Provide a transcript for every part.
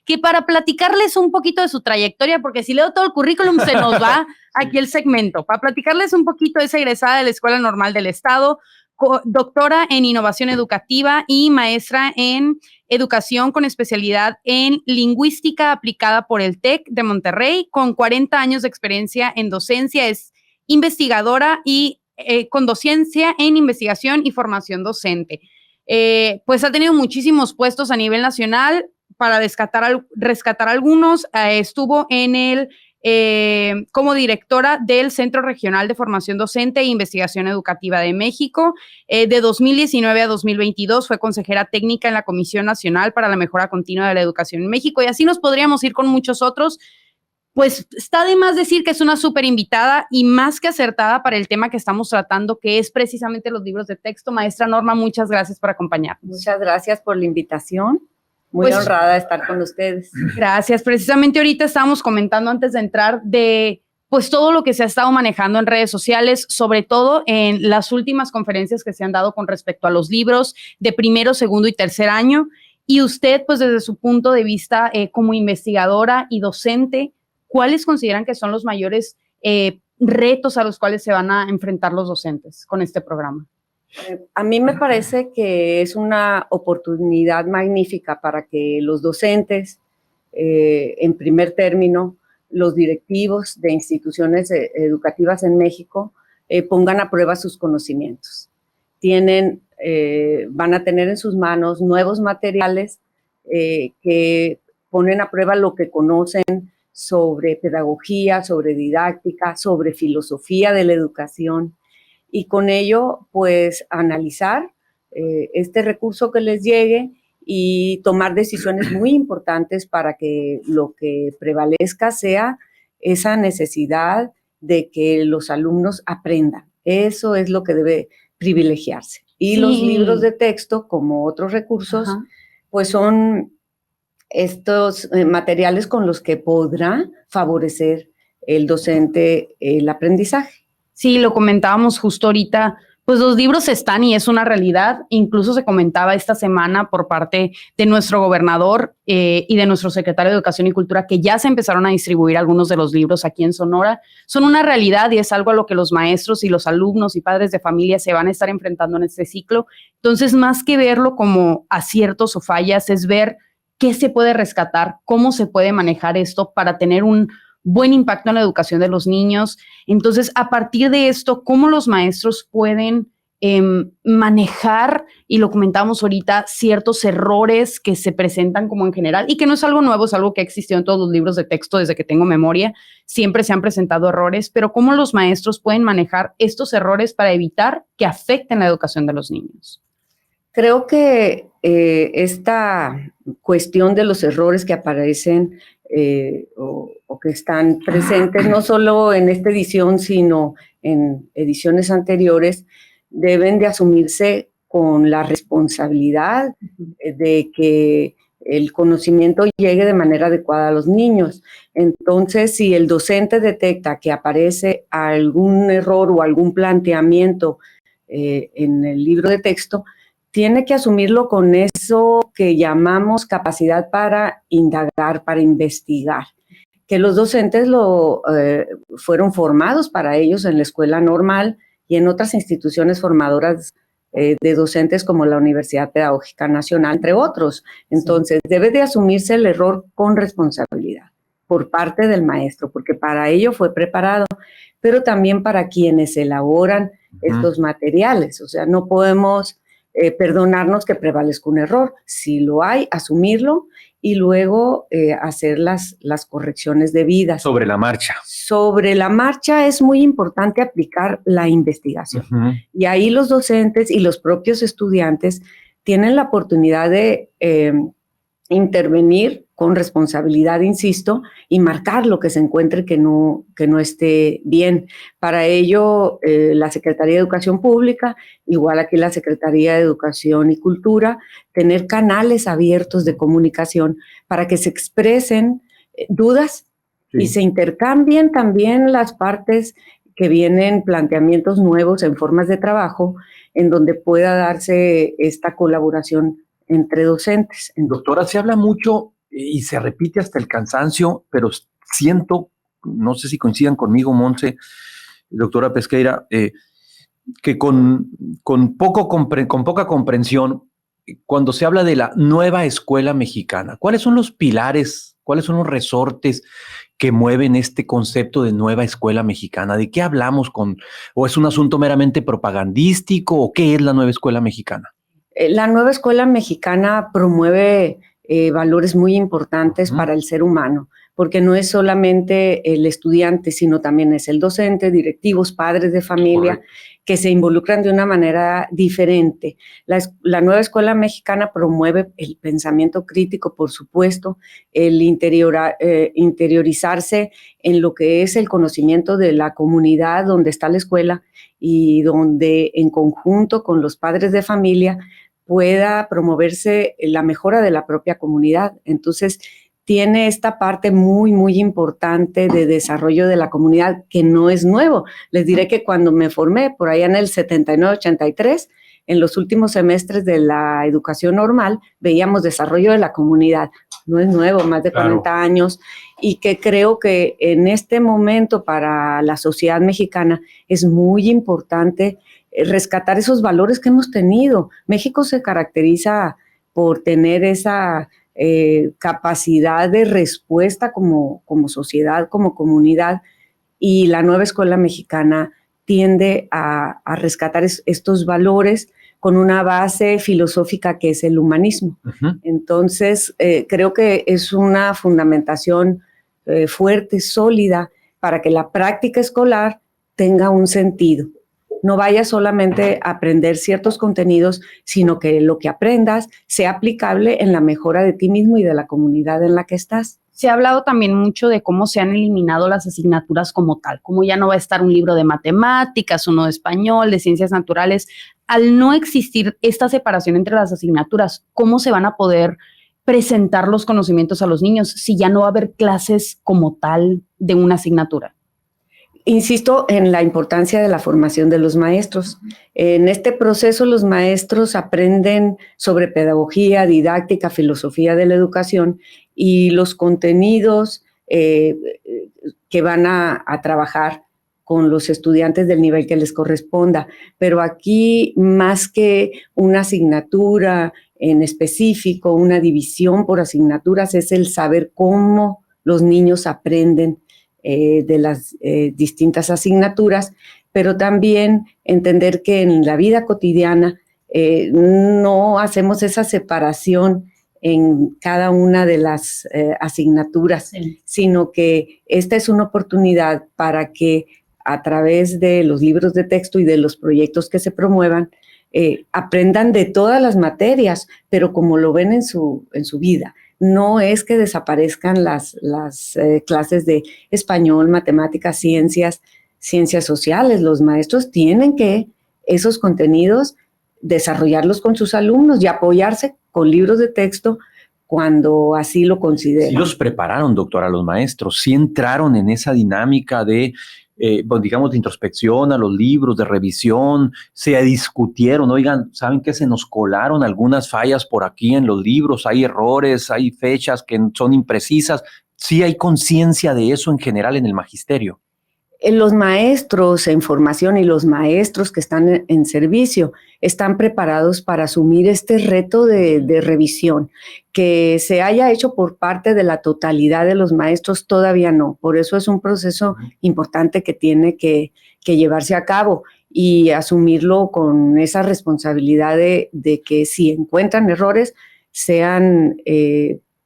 que para platicarles un poquito de su trayectoria, porque si leo todo el currículum se nos va aquí el segmento, para platicarles un poquito, es egresada de la Escuela Normal del Estado, doctora en innovación educativa y maestra en educación con especialidad en lingüística aplicada por el TEC de Monterrey, con 40 años de experiencia en docencia, es investigadora y con docencia en investigación y formación docente. Pues ha tenido muchísimos puestos a nivel nacional. Para rescatar algunos, estuvo en el como directora del Centro Regional de Formación Docente e Investigación Educativa de México. De 2019 a 2022 fue consejera técnica en la Comisión Nacional para la Mejora Continua de la Educación en México, y así nos podríamos ir con muchos otros. Pues está de más decir que es una súper invitada y más que acertada para el tema que estamos tratando, que es precisamente los libros de texto. Maestra Norma, muchas gracias por acompañarnos. Muchas gracias por la invitación. Muy honrada de estar con ustedes. Gracias. Precisamente ahorita estábamos comentando antes de entrar de pues todo lo que se ha estado manejando en redes sociales, sobre todo en las últimas conferencias que se han dado con respecto a los libros de primero, segundo y tercer año. Y usted, pues desde su punto de vista como investigadora y docente, ¿cuáles consideran que son los mayores retos a los cuales se van a enfrentar los docentes con este programa? A mí me parece que es una oportunidad magnífica para que los docentes, en primer término, los directivos de instituciones educativas en México, pongan a prueba sus conocimientos. Van a tener en sus manos nuevos materiales que ponen a prueba lo que conocen sobre pedagogía, sobre didáctica, sobre filosofía de la educación, y con ello, pues, analizar este recurso que les llegue y tomar decisiones muy importantes para que lo que prevalezca sea esa necesidad de que los alumnos aprendan. Eso es lo que debe privilegiarse. Y los libros de texto, como otros recursos, pues son estos materiales con los que podrá favorecer el docente el aprendizaje. Sí, lo comentábamos justo ahorita, pues los libros están y es una realidad. Incluso se comentaba esta semana por parte de nuestro gobernador y de nuestro secretario de Educación y Cultura que ya se empezaron a distribuir algunos de los libros aquí en Sonora. Son una realidad y es algo a lo que los maestros y los alumnos y padres de familia se van a estar enfrentando en este ciclo. Entonces, más que verlo como aciertos o fallas, es ver qué se puede rescatar, cómo se puede manejar esto para tener un buen impacto en la educación de los niños. Entonces, a partir de esto, ¿cómo los maestros pueden manejar, y lo comentamos ahorita, ciertos errores que se presentan como en general, y que no es algo nuevo, es algo que ha existido en todos los libros de texto desde que tengo memoria, siempre se han presentado errores, pero cómo los maestros pueden manejar estos errores para evitar que afecten la educación de los niños? Creo que esta cuestión de los errores que aparecen o que están presentes no solo en esta edición, sino en ediciones anteriores, deben de asumirse con la responsabilidad de que el conocimiento llegue de manera adecuada a los niños. Entonces, si el docente detecta que aparece algún error o algún planteamiento en el libro de texto, tiene que asumirlo con eso que llamamos capacidad para indagar, para investigar, que los docentes fueron formados para ellos en la escuela normal y en otras instituciones formadoras de docentes como la Universidad Pedagógica Nacional, entre otros. Entonces, debe de asumirse el error con responsabilidad por parte del maestro, porque para ello fue preparado, pero también para quienes elaboran estos materiales. O sea, no podemos perdonarnos que prevalezca un error. Si lo hay, asumirlo y luego hacer las correcciones debidas. Sobre la marcha. Sobre la marcha es muy importante aplicar la investigación. Y ahí los docentes y los propios estudiantes tienen la oportunidad de intervenir con responsabilidad, insisto, y marcar lo que se encuentre que no esté bien. Para ello, la Secretaría de Educación Pública, igual aquí la Secretaría de Educación y Cultura, tener canales abiertos de comunicación para que se expresen dudas y se intercambien también las partes que vienen planteamientos nuevos en formas de trabajo en donde pueda darse esta colaboración entre docentes. Doctora, se habla mucho y se repite hasta el cansancio, pero siento, no sé si coincidan conmigo, Montse, doctora Pesqueira, que con poca comprensión, cuando se habla de la nueva escuela mexicana, ¿cuáles son los pilares, cuáles son los resortes que mueven este concepto de nueva escuela mexicana? ¿De qué hablamos o es un asunto meramente propagandístico, o qué es la nueva escuela mexicana? La nueva escuela mexicana promueve valores muy importantes para el ser humano, porque no es solamente el estudiante, sino también es el docente, directivos, padres de familia, correcto, que se involucran de una manera diferente. La nueva escuela mexicana promueve el pensamiento crítico, por supuesto, el interiorizarse en lo que es el conocimiento de la comunidad donde está la escuela y donde en conjunto con los padres de familia pueda promoverse la mejora de la propia comunidad. Entonces, tiene esta parte muy, muy importante de desarrollo de la comunidad que no es nuevo. Les diré que cuando me formé, por allá en el 79-83, en los últimos semestres de la educación normal, veíamos desarrollo de la comunidad. No es nuevo, más de 40 años, y que creo que en este momento para la sociedad mexicana es muy importante rescatar esos valores que hemos tenido. México se caracteriza por tener esa capacidad de respuesta como sociedad, como comunidad, y la nueva escuela mexicana tiende a rescatar estos valores con una base filosófica que es el humanismo. Uh-huh. Entonces, creo que es una fundamentación fuerte, sólida, para que la práctica escolar tenga un sentido. No vayas solamente a aprender ciertos contenidos, sino que lo que aprendas sea aplicable en la mejora de ti mismo y de la comunidad en la que estás. Se ha hablado también mucho de cómo se han eliminado las asignaturas como tal, como ya no va a estar un libro de matemáticas, uno de español, de ciencias naturales. Al no existir esta separación entre las asignaturas, ¿cómo se van a poder presentar los conocimientos a los niños si ya no va a haber clases como tal de una asignatura? Insisto en la importancia de la formación de los maestros. En este proceso los maestros aprenden sobre pedagogía, didáctica, filosofía de la educación y los contenidos que van a trabajar con los estudiantes del nivel que les corresponda. Pero aquí, más que una asignatura en específico, una división por asignaturas, es el saber cómo los niños aprenden de las distintas asignaturas, pero también entender que en la vida cotidiana no hacemos esa separación en cada una de las asignaturas, sí, sino que esta es una oportunidad para que a través de los libros de texto y de los proyectos que se promuevan, aprendan de todas las materias, pero como lo ven en su vida. No es que desaparezcan las clases de español, matemáticas, ciencias sociales. Los maestros tienen que esos contenidos desarrollarlos con sus alumnos y apoyarse con libros de texto cuando así lo consideren. Sí los prepararon, doctora, los maestros, sí entraron en esa dinámica de, digamos, de introspección a los libros, de revisión, se discutieron, oigan, ¿saben qué? Se nos colaron algunas fallas por aquí en los libros, hay errores, hay fechas que son imprecisas. Sí hay conciencia de eso en general en el magisterio. Los maestros en formación y los maestros que están en servicio están preparados para asumir este reto de revisión. Que se haya hecho por parte de la totalidad de los maestros todavía no. Por eso es un proceso importante que tiene que llevarse a cabo y asumirlo con esa responsabilidad de que si encuentran errores sean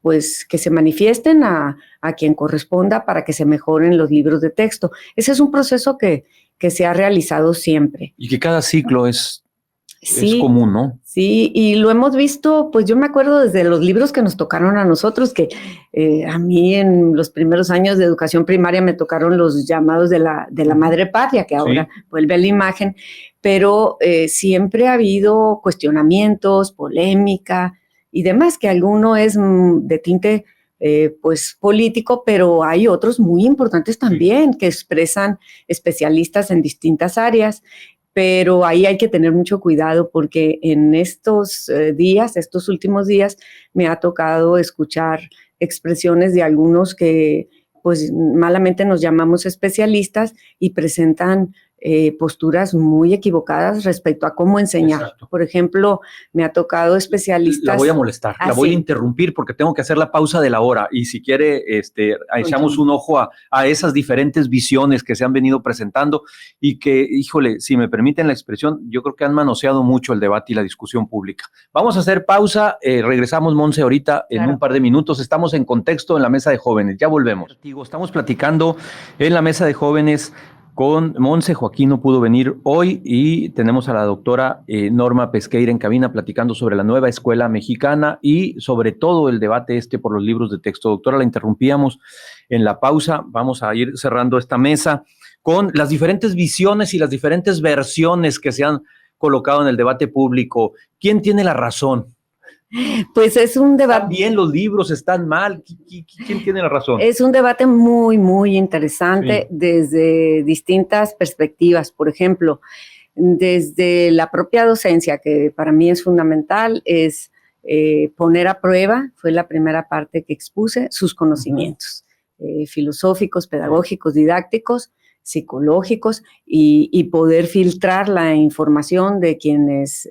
pues que se manifiesten a quien corresponda para que se mejoren los libros de texto. Ese es un proceso que se ha realizado siempre. Y que cada ciclo es común, ¿no? Sí, y lo hemos visto, pues yo me acuerdo desde los libros que nos tocaron a nosotros, que a mí en los primeros años de educación primaria me tocaron los llamados de la madre patria, que ahora vuelve a la imagen, pero siempre ha habido cuestionamientos, polémica y demás, que alguno es de tinte pues político, pero hay otros muy importantes también que expresan especialistas en distintas áreas, pero ahí hay que tener mucho cuidado porque en estos días, estos últimos días, me ha tocado escuchar expresiones de algunos que pues malamente nos llamamos especialistas y presentan posturas muy equivocadas respecto a cómo enseñar. Exacto. Por ejemplo, me ha tocado especialistas... La voy a molestar, la voy a interrumpir porque tengo que hacer la pausa de la hora y si quiere echamos un ojo a esas diferentes visiones que se han venido presentando y que, híjole, si me permiten la expresión, yo creo que han manoseado mucho el debate y la discusión pública. Vamos a hacer pausa, regresamos, Monse, ahorita en un par de minutos. Estamos en contexto en la mesa de jóvenes, ya volvemos. Estamos platicando en la mesa de jóvenes con Monse. Joaquín no pudo venir hoy y tenemos a la doctora Norma Pesqueira en cabina platicando sobre la nueva escuela mexicana y sobre todo el debate por los libros de texto. Doctora, la interrumpíamos en la pausa. Vamos a ir cerrando esta mesa con las diferentes visiones y las diferentes versiones que se han colocado en el debate público. ¿Quién tiene la razón? Pues es un debate. ¿Están bien los libros? ¿Están mal? ¿Quién tiene la razón? Es un debate muy, muy interesante desde distintas perspectivas. Por ejemplo, desde la propia docencia, que para mí es fundamental, es poner a prueba, fue la primera parte que expuse, sus conocimientos filosóficos, pedagógicos, didácticos, psicológicos y poder filtrar la información de quienes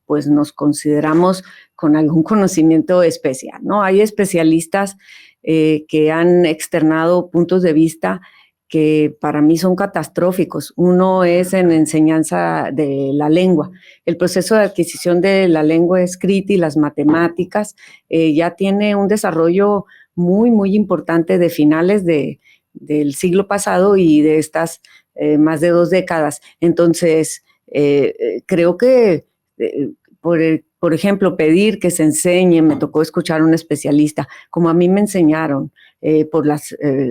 pues nos consideramos con algún conocimiento especial, ¿no? Hay especialistas que han externado puntos de vista que para mí son catastróficos. Uno es en enseñanza de la lengua. El proceso de adquisición de la lengua escrita y las matemáticas ya tiene un desarrollo muy, muy importante de finales del siglo pasado y de estas más de 2 décadas. Entonces, creo que por ejemplo, pedir que se enseñe, me tocó escuchar a un especialista, como a mí me enseñaron,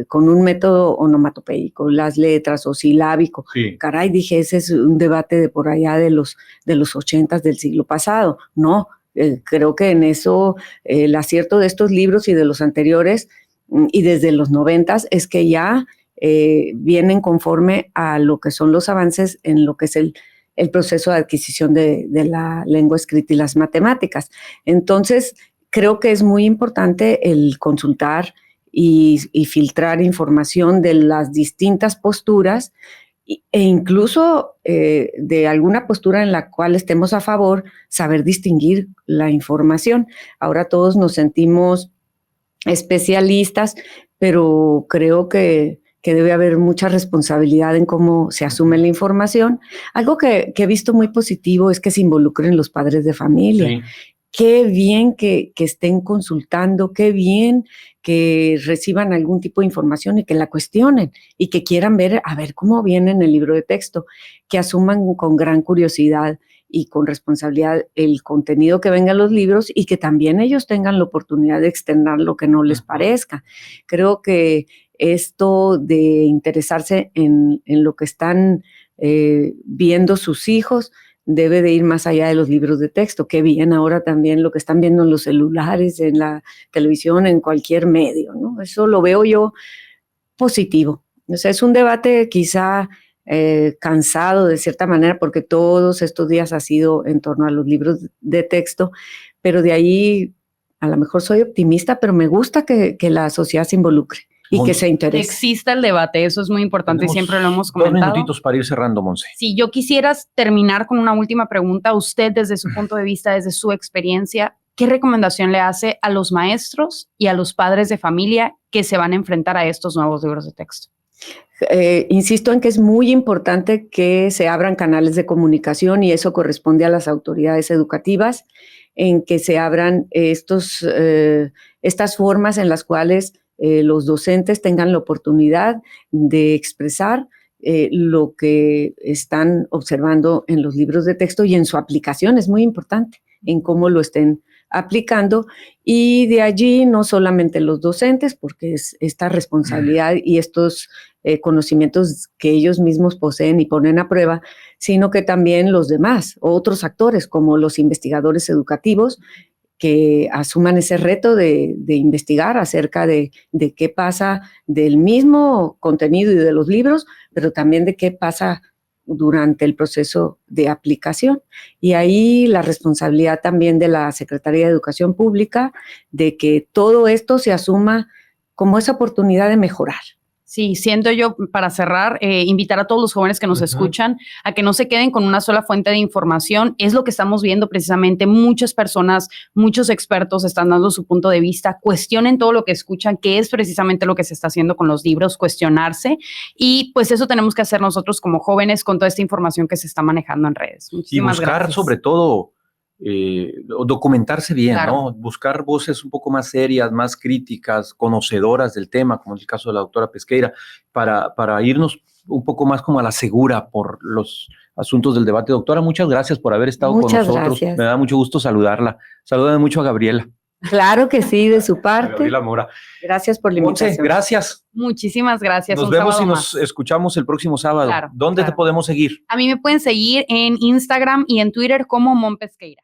con un método onomatopeico, las letras o silábico. Sí. Caray, dije, ese es un debate de por allá de los 80s del siglo pasado. No, creo que en eso el acierto de estos libros y de los anteriores y desde los 90s es que ya vienen conforme a lo que son los avances en lo que es el proceso de adquisición de la lengua escrita y las matemáticas. Entonces, creo que es muy importante el consultar y filtrar información de las distintas posturas e incluso de alguna postura en la cual estemos a favor, saber distinguir la información. Ahora todos nos sentimos especialistas, pero creo que debe haber mucha responsabilidad en cómo se asume la información. Algo que he visto muy positivo es que se involucren los padres de familia. Sí. Qué bien que estén consultando, qué bien que reciban algún tipo de información y que la cuestionen y que quieran ver, a ver cómo viene en el libro de texto, que asuman con gran curiosidad y con responsabilidad el contenido que venga en los libros y que también ellos tengan la oportunidad de externar lo que no les parezca. Creo que esto de interesarse en lo que están viendo sus hijos debe de ir más allá de los libros de texto. Qué bien ahora también lo que están viendo en los celulares, en la televisión, en cualquier medio, ¿no? Eso lo veo yo positivo. O sea, es un debate quizá cansado de cierta manera porque todos estos días ha sido en torno a los libros de texto, pero de ahí a lo mejor soy optimista, pero me gusta que la sociedad se involucre y que se interese. Exista el debate, eso es muy importante, siempre lo hemos comentado. 2 minutitos para ir cerrando, Monse. Si yo quisiera terminar con una última pregunta, usted desde su punto de vista, desde su experiencia, ¿qué recomendación le hace a los maestros y a los padres de familia que se van a enfrentar a estos nuevos libros de texto? Insisto en que es muy importante que se abran canales de comunicación y eso corresponde a las autoridades educativas, en que se abran estas formas en las cuales los docentes tengan la oportunidad de expresar lo que están observando en los libros de texto y en su aplicación. Es muy importante en cómo lo estén aplicando y de allí no solamente los docentes, porque es esta responsabilidad y estos conocimientos que ellos mismos poseen y ponen a prueba, sino que también los demás, otros actores como los investigadores educativos, que asuman ese reto de investigar acerca de qué pasa del mismo contenido y de los libros, pero también de qué pasa durante el proceso de aplicación. Y ahí la responsabilidad también de la Secretaría de Educación Pública de que todo esto se asuma como esa oportunidad de mejorar. Sí, siento yo, para cerrar, invitar a todos los jóvenes que nos escuchan a que no se queden con una sola fuente de información. Es lo que estamos viendo precisamente. Muchas personas, muchos expertos están dando su punto de vista. Cuestionen todo lo que escuchan, que es precisamente lo que se está haciendo con los libros, cuestionarse. Y pues eso tenemos que hacer nosotros como jóvenes con toda esta información que se está manejando en redes. Muchísimas y buscar gracias. sobre todo documentarse bien, Claro. ¿no? Buscar voces un poco más serias, más críticas, conocedoras del tema, como en el caso de la doctora Pesqueira, para irnos un poco más como a la segura por los asuntos del debate. Doctora, muchas gracias por haber estado con nosotros. Gracias. Me da mucho gusto saludarla. Salúdame mucho a Gabriela. Claro que sí, de su parte. Gabriela Mora. Gracias por la invitación. Monse, gracias. Muchísimas gracias. Nos vemos y nos escuchamos el próximo sábado. Claro, ¿Dónde te podemos seguir? A mí me pueden seguir en Instagram y en Twitter como Mon Pesqueira.